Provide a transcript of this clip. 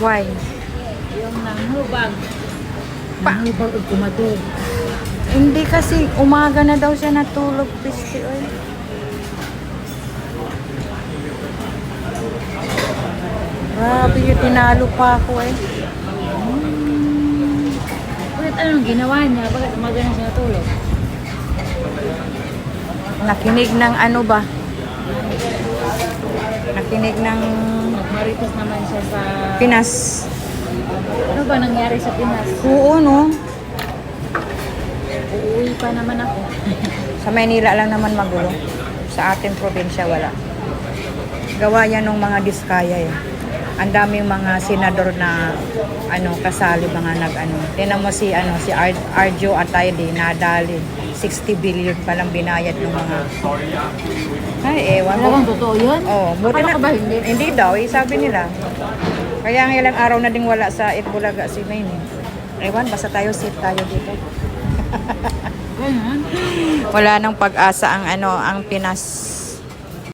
Why? Yung nanghubag. Nanghubag at kumatog. Hindi kasi umaga na daw siya natulog, Christy. Oy. Grabe yung tinalo pa ako eh. Bakit anong ginawa niya? Bakit umaga na siya natulog? Nakinig ng ano ba? Nakinig ng Nagmarites naman siya sa... Pinas. Ano ba nangyari sa Pinas? Oo, no? Uuwi pa naman ako. Sa Maynila lang naman magulo. Sa ating probinsya wala. Gawa yan ng mga diskaya eh. Ang daming mga senador na kasali mga Tingnan mo si Arjo Atayde nadali 60 billion palang binayad ng mga ay ewan ko. Talagang totoo yun? Oh, buti Akala na ko ba hindi? Hindi daw, sabi nila. Kaya ang ilang araw na ding wala sa Itbulaga si Maine. Ewan, basta tayo safe tayo dito. Ganyan. Wala nang pag-asa ang ang Pinas.